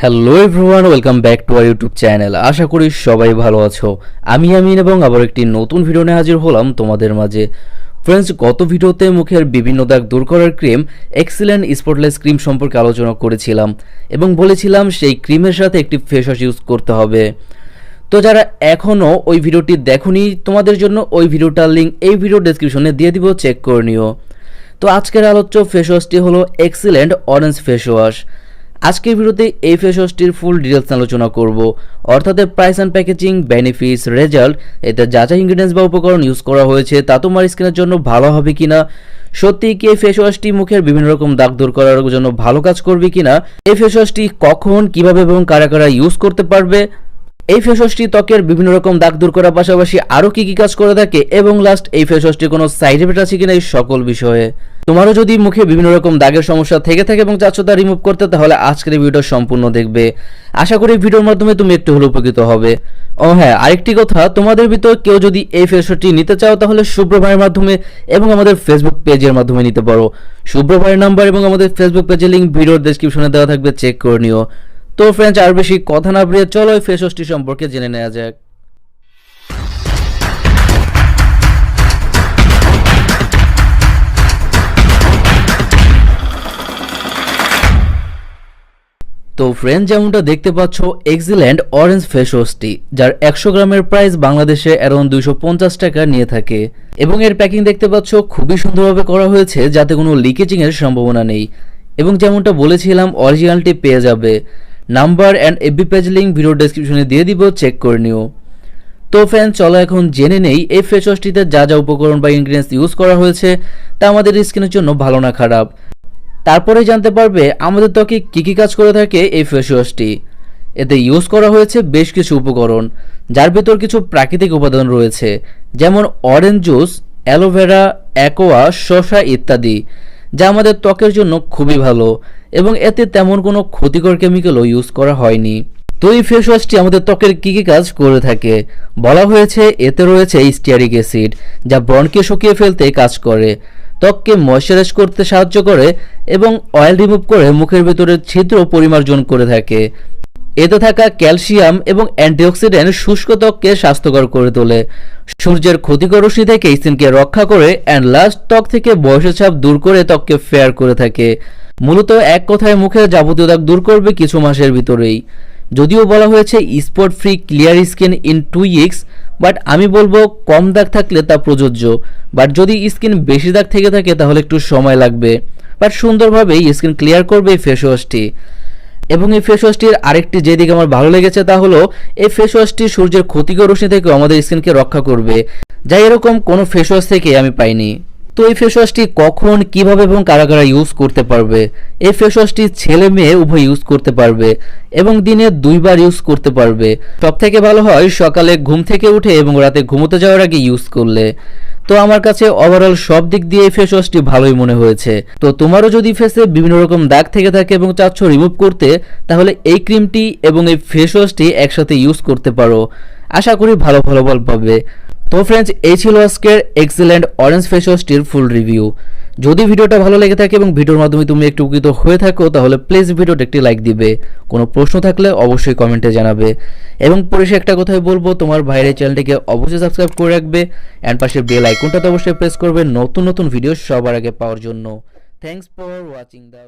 Hello everyone, welcome back to our YouTube channel. আশা করি সবাই ভালো আছো। আমি আমিন এবং আবার একটি নতুন ভিডিও নিয়ে হাজির হলাম তোমাদের মাঝে। ফ্রেন্ডস, গত ভিডিওতে মুখের বিভিন্ন দাগ দূর করার ক্রিম এক্সিলেন্ট স্পটলেস ক্রিম সম্পর্কে আলোচনা করেছিলাম এবং বলেছিলাম সেই ক্রিমের সাথে একটি ফেস ওয়াশ ইউজ করতে হবে। তো যারা এখনও ওই ভিডিওটি দেখোনি, তোমাদের জন্য ওই ভিডিওটার লিঙ্ক এই ভিডিও ডেসক্রিপশনে দিয়ে দিব, চেক করে নিও। তো আজকের আলোচ্য ফেস ওয়াশটি হলো এক্সিলেন্ট অরেঞ্জ ফেস ওয়াশ। আজকের ভিডিওতে এই ফেস ওয়াশটির ফুল ডিটেলস আলোচনা করব, অর্থাৎ price and packaging, benefits, result, এতে যা যা ইনগ্রিডিয়েন্টস বা উপকরণ ইউজ করা হয়েছে তা তোমার স্কিনের জন্য ভালো হবে কিনা, সত্যি কি এই ফেস ওয়াশটি মুখের বিভিন্ন রকম দাগ দূর করার জন্য ভালো কাজ করবে কিনা, এই ফেস ওয়াশটি কখন, কিভাবে এবং কারা কারা ইউজ করতে পারবে, এই ফেস ওয়াশটি ত্বকের বিভিন্ন রকম দাগ দূর করার পাশাপাশি আরও কি কি কাজ করে থাকে, এবং লাস্ট এই ফেস ওয়াশটির কোনো সাইড এফেক্ট আছে কিনা, এই সকল বিষয়ে। তোমারও যদি মুখে বিভিন্ন রকম দাগের সমস্যা থেকে থাকে এবং চাচ্ছ তা রিমুভ করতে, তাহলে আজকের এই ভিডিও সম্পূর্ণ দেখবে। আশা করি ভিডিওর মাধ্যমে তুমি একটু হলেও উপকৃত হবে। ও হ্যাঁ, আরেকটি কথা, তোমাদের ভিতর কেউ যদি এই ফেস ওয়াশটি নিতে চাও তাহলে শুভ্র ভাইয়ের মাধ্যমে এবং আমাদের ফেসবুক পেজের মাধ্যমে নিতে পারো। শুভ্র ভাইয়ের নাম্বার এবং আমাদের ফেসবুক পেজের লিঙ্ক ভিডিওর ডেসক্রিপশনে দেওয়া থাকবে, চেক করে নিও। তো ফ্রেন্ডস, আর বেশি কথা না বাড়িয়ে চলো এই ফেস ওয়াশটি সম্পর্কে জেনে নেওয়া যাক। তো ফ্রেন্ড, যেমনটা দেখতে পাচ্ছ এক্সিলেন্ট অরেঞ্জ ফেস ওয়াশটি, যার 100 গ্রামের প্রাইস বাংলাদেশে অ্যারাউন্ড 250 টাকা নিয়ে থাকে, এবং এর প্যাকিং দেখতে পাচ্ছ খুবই সুন্দরভাবে করা হয়েছে যাতে কোনো লিকেজিং এর সম্ভাবনা নেই। এবং যেমনটা বলেছিলাম, অরিজিনালটি পেয়ে যাবে। Number and FB page link video ডেসক্রিপশনে দিয়ে দিব, চেক করে নিও। তো ফ্রেন্ড, চলো এখন জেনে নেই এই ফেস ওয়াশটিতে যা যা উপকরণ বা ইনগ্রিডিয়েন্টস ইউজ করা হয়েছে তা আমাদের স্কিনের জন্য ভালো না খারাপ। তারপরে জানতে পারবে আমাদের ত্বকে কী কী কাজ করে থাকে এই ফেস ওয়াশটি। এতে ইউজ করা হয়েছে বেশ কিছু উপকরণ, যার ভিতর কিছু প্রাকৃতিক উপাদান রয়েছে, যেমন অরেঞ্জ জুস, অ্যালোভেরা, অ্যাকোয়া, শসা ইত্যাদি, যা আমাদের ত্বকের জন্য খুবই ভালো, এবং এতে তেমন কোনো ক্ষতিকর কেমিক্যালও ইউজ করা হয়নি। তো এই ফেস ওয়াশটি আমাদের ত্বকের কী কী কাজ করে থাকে বলা হয়েছে, এতে রয়েছে স্টিয়ারিক অ্যাসিড, যা ব্রণকে শুকিয়ে ফেলতে কাজ করে, ত্বককে ময়শ্চারাইজ করতে সাহায্য করে এবং অয়েল রিমুভ করে মুখের ভেতরের ছিদ্র পরিমার্জন করে থাকে। এতে থাকা ক্যালসিয়াম এবং অ্যান্টিঅক্সিডেন্ট শুষ্ক ত্বককে স্বাস্থ্যকর করে তোলে, সূর্যের ক্ষতিকর রশ্মি থেকে স্কিনকে রক্ষা করে, অ্যান্ড লাস্ট ত্বক থেকে বয়সের ছাপ দূর করে ত্বককে ফেয়ার করে থাকে। মূলত এক কথায় মুখের যাবতীয় দাগ দূর করবে কিছু মাসের ভিতরেই। যদিও বলা হয়েছে spot free clear skin in 2 weeks, but আমি বলবো কম দাগ থাকলে তা প্রযোজ্য, বাট যদি স্কিন বেশি দাগ থেকে থাকে তাহলে একটু সময় লাগবে, বাট সুন্দরভাবেই স্কিন ক্লিয়ার করবে এই ফেস ওয়াশটি। এবং এই ফেস ওয়াশটির আরেকটি যে দিকে আমার ভালো লেগেছে তা হলো এই ফেস ওয়াশটি সূর্যের ক্ষতিকর রশ্মি থেকে আমাদের স্কিনকে রক্ষা করবে, যা এরকম কোনো ফেস ওয়াশ থেকে আমি পাইনি। তো এই ফেস ওয়াশটি কখন, কিভাবে এবং কারা কারা ইউজ করতে পারবে? এই ফেস ওয়াশটি ছেলে মেয়ে উভয় ইউজ করতে পারবে এবং দিনে 2 বার ইউজ করতে পারবে। সব থেকে ভালো হয় সকালে ঘুম থেকে উঠে এবং রাতে ঘুমোতে যাওয়ার আগে ইউজ করলে। তো আমার কাছে ওভারঅল সব দিক দিয়ে এই ফেস ওয়াশটি ভালোই মনে হয়েছে। তো তোমারও যদি ফেসে বিভিন্ন রকম দাগ থেকে থাকে এবং চাচ্ছ রিমুভ করতে, তাহলে এই ক্রিমটি এবং এই ফেস ওয়াশটি একসাথে ইউজ করতে পারো। আশা করি ভালো ফলাফল পাবে। তো ফ্রেন্ডস, এই ছিল আজকের এক্সিলেন্ট অরেঞ্জ ফেস ওয়াশটির ফুল রিভিউ। যদি ভিডিওটা ভালো লেগে থাকে এবং ভিডিওর মাধ্যমে তুমি একটু উপকৃত হয়ে থাকো, তাহলে প্লিজ ভিডিওটা একটি লাইক দিবে। কোনো প্রশ্ন থাকলে অবশ্যই কমেন্টে জানাবে, এবং পরিশেষে একটা কথাই বলবো, তোমার ভাইয়ের চ্যানেলটিকে অবশ্যই সাবস্ক্রাইব করে রাখবে, অ্যান্ড পাশে বেল আইকনটাতে অবশ্যই প্রেস করবে নতুন নতুন ভিডিও সবার আগে পাওয়ার জন্য। Thanks for watching the